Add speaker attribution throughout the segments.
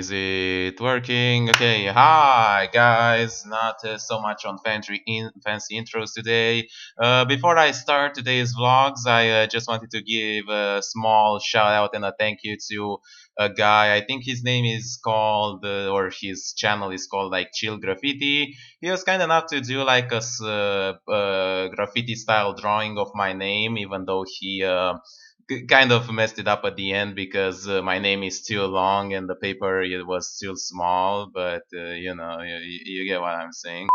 Speaker 1: Is it working? Okay, hi guys. Not so much on fancy intros today. Before I start today's vlogs, I just wanted to give a small shout out and a thank you to a guy. I think his name is called, or his channel is called like chillGraffiti. He was kind enough to do like a graffiti style drawing of my name, even though he kind of messed it up at the end because my name is too long and the paper it was too small. But you get what I'm saying.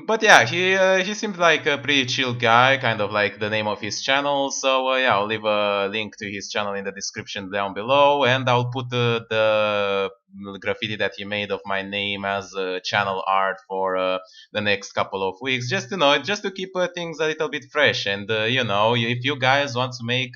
Speaker 1: But yeah, he seemed like a pretty chill guy, kind of like the name of his channel. So yeah, I'll leave a link to his channel in the description down below, and I'll put the graffiti that he made of my name as channel art for the next couple of weeks, just to know, just to keep things a little bit fresh. And if you guys want to make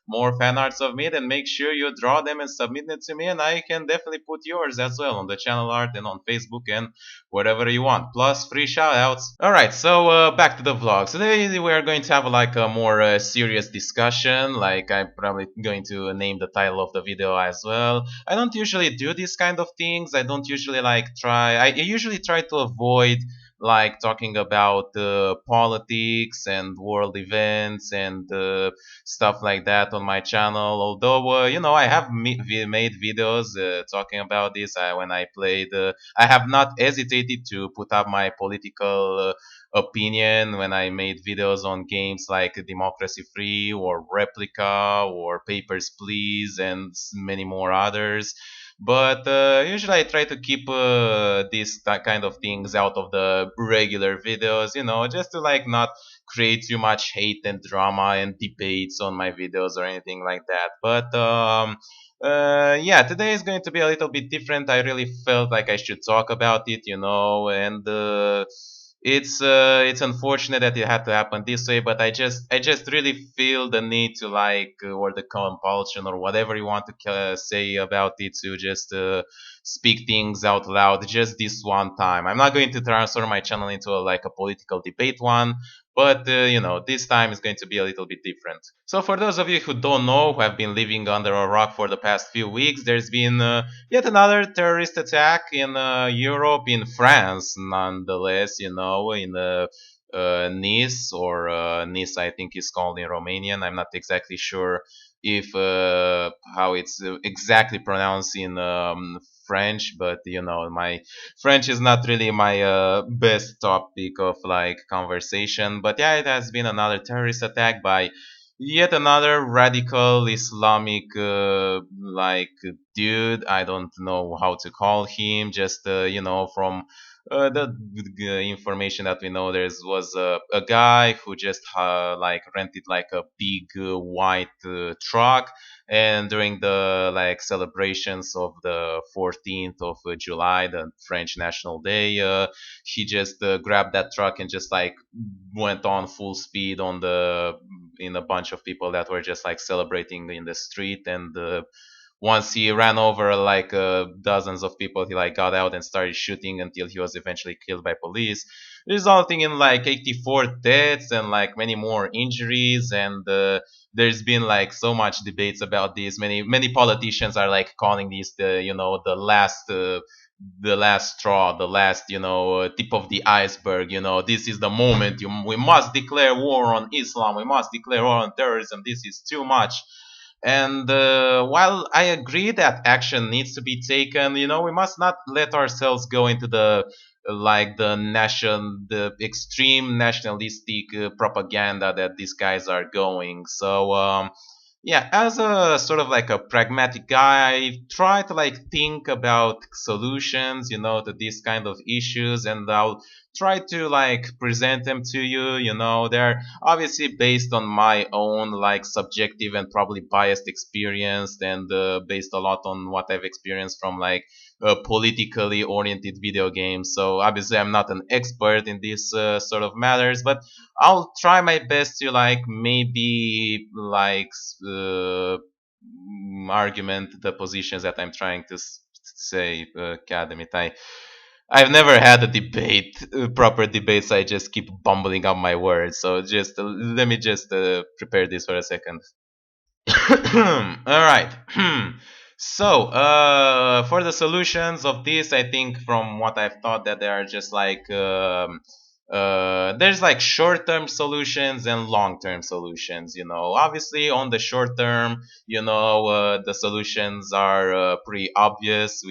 Speaker 1: more fan arts of me, then make sure you draw them and submit them to me, and I can definitely put yours as well on the channel art and on Facebook and whatever you want, plus free shoutouts. All right, so back to the vlog. Today we are going to have like a more serious discussion. Like I'm probably going to name the title of the video as well. I don't usually do these kind of things. I don't usually like try. I usually try to avoid like talking about politics and world events and stuff like that on my channel. Although I have made videos talking about this when I played. I have not hesitated to put up my political opinion when I made videos on games like Democracy Free or Replica or Papers, Please and many more others. But usually I try to keep these kind of things out of the regular videos, just to like not create too much hate and drama and debates on my videos or anything like that. But yeah, today is going to be a little bit different. I really felt like I should talk about it, and it's unfortunate that it had to happen this way, but I just really feel the need to like or the compulsion or whatever you want to say about it, to just speak things out loud just this one time. I'm not going to transform my channel into like a political debate one, but this time is going to be a little bit different. So for those of you who don't know, who have been living under a rock for the past few weeks, there's been yet another terrorist attack in Europe, in France, nonetheless. In Nice, or Nice, I think is called in Romanian. I'm not exactly sure if how it's exactly pronounced in French, but my French is not really my best topic of like conversation. But yeah, it has been another terrorist attack by yet another radical Islamic like dude. I don't know how to call him. Just from the information that we know, there was a guy who just like rented like a big white truck, and during the like celebrations of the 14th of July, the French National Day, he just grabbed that truck and just like went on full speed on the in a bunch of people that were just like celebrating in the street. And once he ran over like dozens of people, he like got out and started shooting until he was eventually killed by police, resulting in like 84 deaths and like many more injuries. And there's been like so much debates about this. Many politicians are like calling this the last straw, the last tip of the iceberg. This is the moment. We must declare war on Islam. We must declare war on terrorism. This is too much. And while I agree that action needs to be taken, we must not let ourselves go into the extreme nationalistic propaganda that these guys are going. So yeah, as a sort of like a pragmatic guy, I try to like think about solutions, to these kind of issues, and I'll try to like present them to you. They're obviously based on my own like subjective and probably biased experience, and based a lot on what I've experienced from like politically oriented video games. So obviously I'm not an expert in these sort of matters, but I'll try my best to like maybe like argument the positions that I'm trying to say. God damn it, I've never had a debate, proper debate, so I just keep bumbling up my words. So just let me just prepare this for a second. All right. For the solutions of this, I think from what I've thought that they are just like there's like short-term solutions and long-term solutions. Obviously on the short term, the solutions are pretty obvious.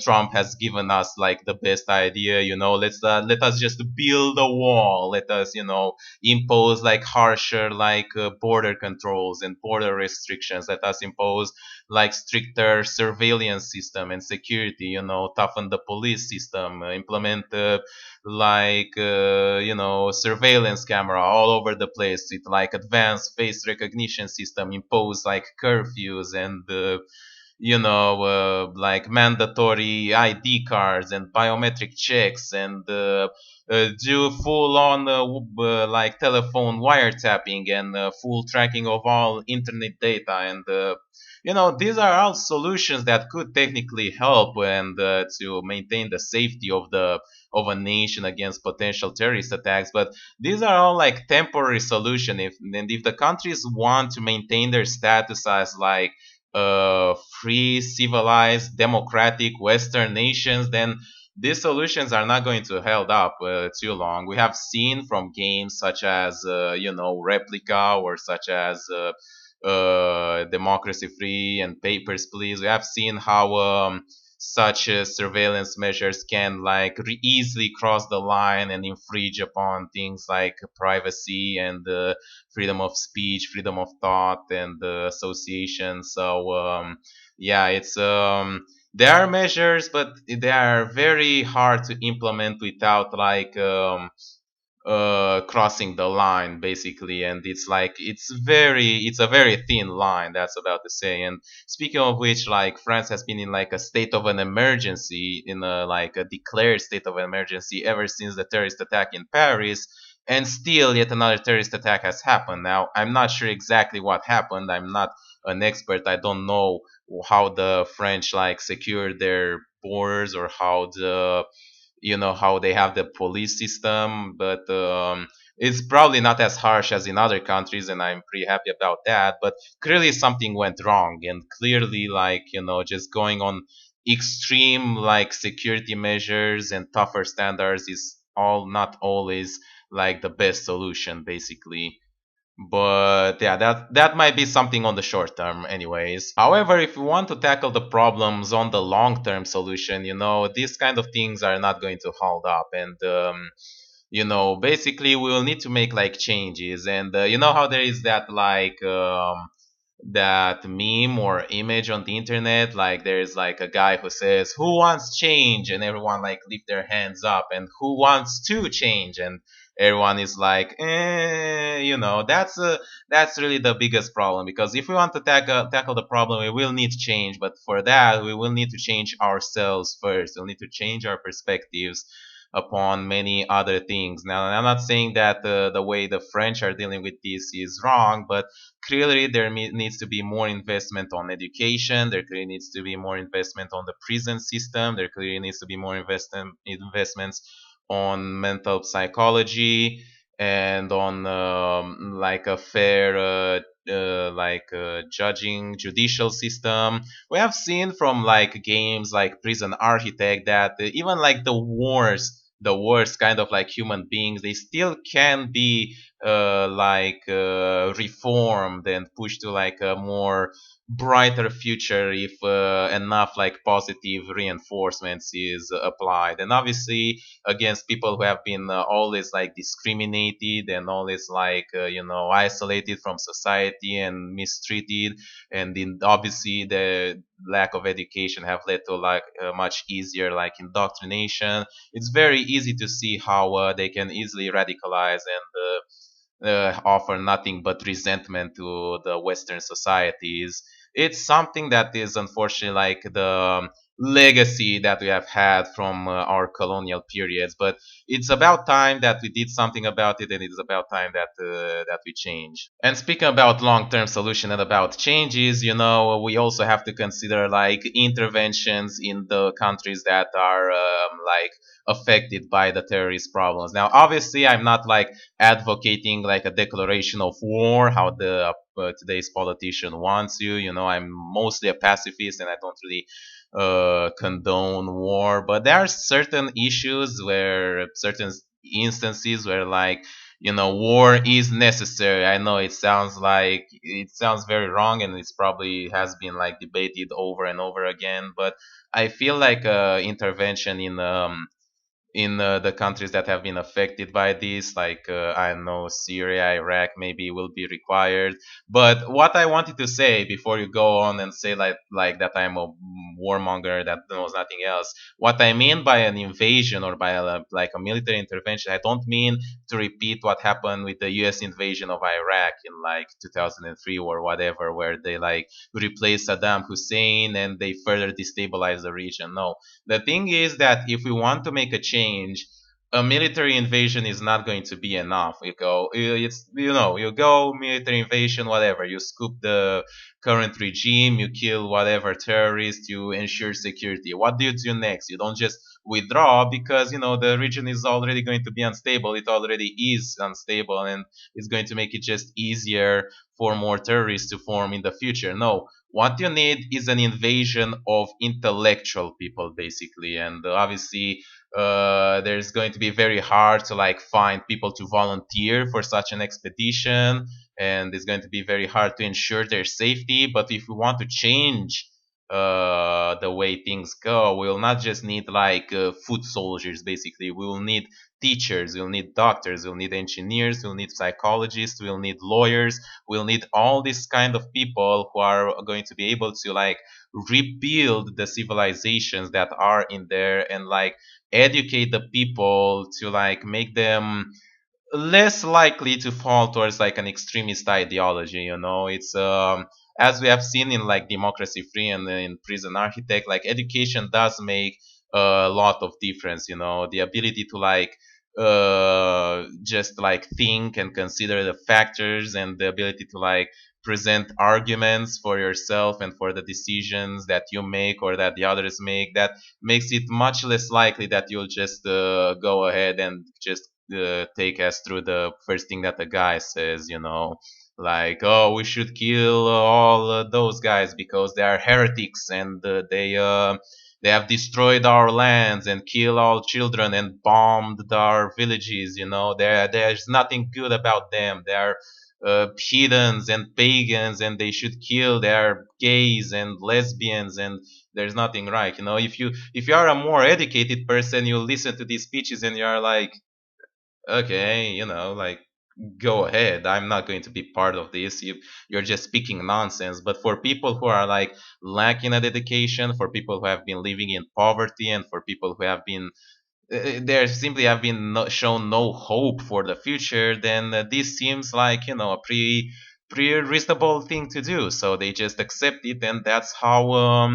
Speaker 1: Trump has given us like the best idea. Let us just build a wall. Let us, impose like harsher like border controls and border restrictions. Let us impose like stricter surveillance system and security, toughen the police system, implement surveillance camera all over the place with like advanced face recognition system, impose like curfews and like mandatory ID cards and biometric checks and do full on like telephone wiretapping and full tracking of all internet data and these are all solutions that could technically help and to maintain the safety of a nation against potential terrorist attacks, but these are all like temporary solution. If the countries want to maintain their status as like free, civilized, democratic Western nations, then these solutions are not going to hold up too long. We have seen from games such as Replica or such as Democracy Free and Papers, Please. We have seen how such surveillance measures can like easily cross the line and infringe upon things like privacy and freedom of speech, freedom of thought, and association. Yeah, it's there are measures, but they are very hard to implement without like crossing the line basically, and it's a very thin line, that's about to say. And speaking of which, like France has been in like a state of an emergency, in a like a declared state of emergency ever since the terrorist attack in Paris, and still yet another terrorist attack has happened. Now I'm not sure exactly what happened. I'm not an expert. I don't know how the French like secured their borders, or how they have the police system, but it's probably not as harsh as in other countries, and I'm pretty happy about that. But clearly something went wrong, and clearly like just going on extreme like security measures and tougher standards is all not always like the best solution basically. But yeah, that might be something on the short term anyways. However, if you want to tackle the problems on the long term solution, these kind of things are not going to hold up. And basically we will need to make like changes. And you know how there is that like that meme or image on the internet, like there's like a guy who says, who wants change, and everyone like lift their hands up, and who wants to change, and everyone is like, that's really the biggest problem. Because if we want to tackle the problem, we will need change, but for that we will need to change ourselves first. We'll need to change our perspectives upon many other things. Now, I'm not saying that the way the French are dealing with this is wrong, but clearly there needs to be more investment on education. There clearly needs to be more investment on the prison system. There clearly needs to be more investments on mental psychology and on like a fair judging judicial system. We have seen from like games like Prison Architect that even like the worst kind of like human beings, they still can be reformed and pushed to like a more brighter future if enough like positive reinforcements is applied. And obviously against people who have been always like discriminated and always like isolated from society and mistreated, and obviously the lack of education have led to like much easier like indoctrination. It's very easy to see how they can easily radicalize and offer nothing but resentment to the Western societies. It's something that is unfortunately like legacy that we have had from our colonial periods. But it's about time that we did something about it, and it's about time that we change. And speaking about long-term solution and about changes, we also have to consider like interventions in the countries that are like affected by the terrorist problems. Now, obviously, I'm not like advocating like a declaration of war, how the today's politician wants you. I'm mostly a pacifist, and I don't really condone war. But there are certain issues where certain instances where like war is necessary. I know it sounds very wrong, and it's probably has been like debated over and over again, but I feel like intervention in the countries that have been affected by this, like I don't know, Syria, Iraq, maybe will be required. But what I wanted to say before you go on and say like that I'm a warmonger that knows nothing else, what I mean by an invasion or by like a military intervention, I don't mean to repeat what happened with the U.S. invasion of Iraq in like 2003 or whatever, where they like replaced Saddam Hussein and they further destabilized the region. No, the thing is that if we want to make a change, a military invasion is not going to be enough. You go military invasion, whatever. You scoop the current regime, you kill whatever terrorist, you ensure security. What do you do next? You don't just withdraw because the region is already going to be unstable. It already is unstable, and it's going to make it just easier for more terrorists to form in the future. No, what you need is an invasion of intellectual people, basically, and obviously, there's going to be very hard to like find people to volunteer for such an expedition, and it's going to be very hard to ensure their safety. But if we want to change the way things go, we'll not just need like foot soldiers. Basically, we will need teachers, we'll need doctors, we'll need engineers, we'll need psychologists, we'll need lawyers, we'll need all these kind of people who are going to be able to like rebuild the civilizations that are in there, and like educate the people to like make them less likely to fall towards like an extremist ideology. It's as we have seen in like Democracy Free and in Prison Architect, like education does make a lot of difference. The ability to like just like think and consider the factors, and the ability to like present arguments for yourself and for the decisions that you make or that the others make, that makes it much less likely that you'll just go ahead and just take us through the first thing that the guy says, like, oh, we should kill all those guys because they are heretics, and they have destroyed our lands and killed all children and bombed our villages. There's nothing good about them. They are heathens and pagans, and they should kill. They are gays and lesbians, and there's nothing right. If you are a more educated person, you listen to these speeches and you're like, okay, like, go ahead. I'm not going to be part of this. You're just speaking nonsense. But for people who are like lacking a dedication, for people who have been living in poverty, and for people who have been there simply have been shown no hope for the future, then this seems like a pretty reasonable thing to do. So they just accept it, and that's how.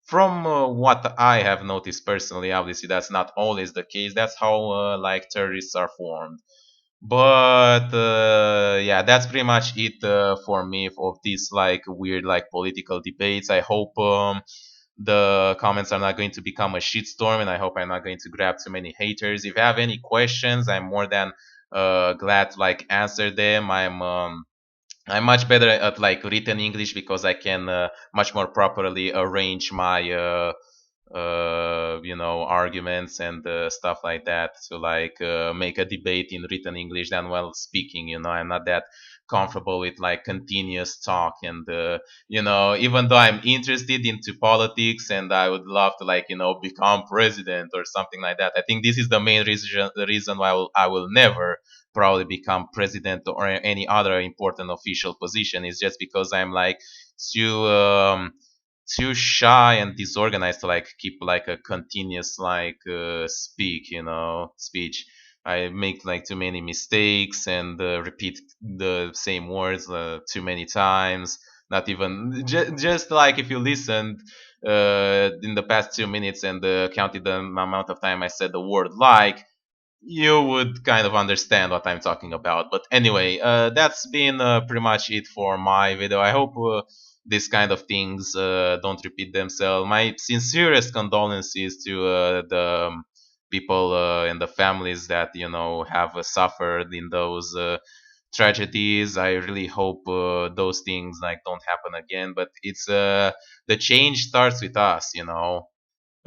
Speaker 1: From what I have noticed personally, obviously that's not always the case. That's how like terrorists are formed. But yeah, that's pretty much it for me of these like weird like political debates. I hope the comments are not going to become a shitstorm, and I hope I'm not going to grab too many haters. If you have any questions, I'm more than glad to like answer them. I'm much better at like written English because I can much more properly arrange my arguments and stuff like that to like make a debate in written English than while speaking. I'm not that comfortable with like continuous talk, and even though I'm interested into politics and I would love to like become president or something like that, I think this is the reason why I will never probably become president or any other important official position, is just because I'm like too too shy and disorganized to like keep like a continuous like speech. I make like too many mistakes and repeat the same words too many times. not even just like if you listened in the past 2 minutes and counted the amount of time I said the word like, you would kind of understand what I'm talking about. But anyway, that's been pretty much it for my video. I hope these kind of things don't repeat themselves. My sincerest condolences to the people and the families that have suffered in those tragedies. I really hope those things like don't happen again. But it's the change starts with us.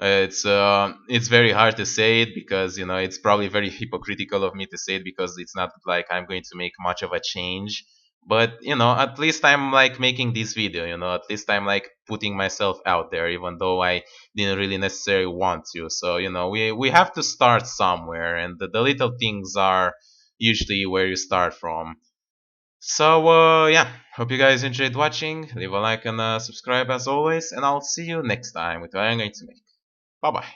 Speaker 1: It's very hard to say it because it's probably very hypocritical of me to say it because it's not like I'm going to make much of a change. But at least I'm like making this video. At least I'm like putting myself out there, even though I didn't really necessarily want to. So we have to start somewhere, and the little things are usually where you start from. So yeah, hope you guys enjoyed watching. Leave a like and subscribe as always, and I'll see you next time with what I'm going to make. Bye bye.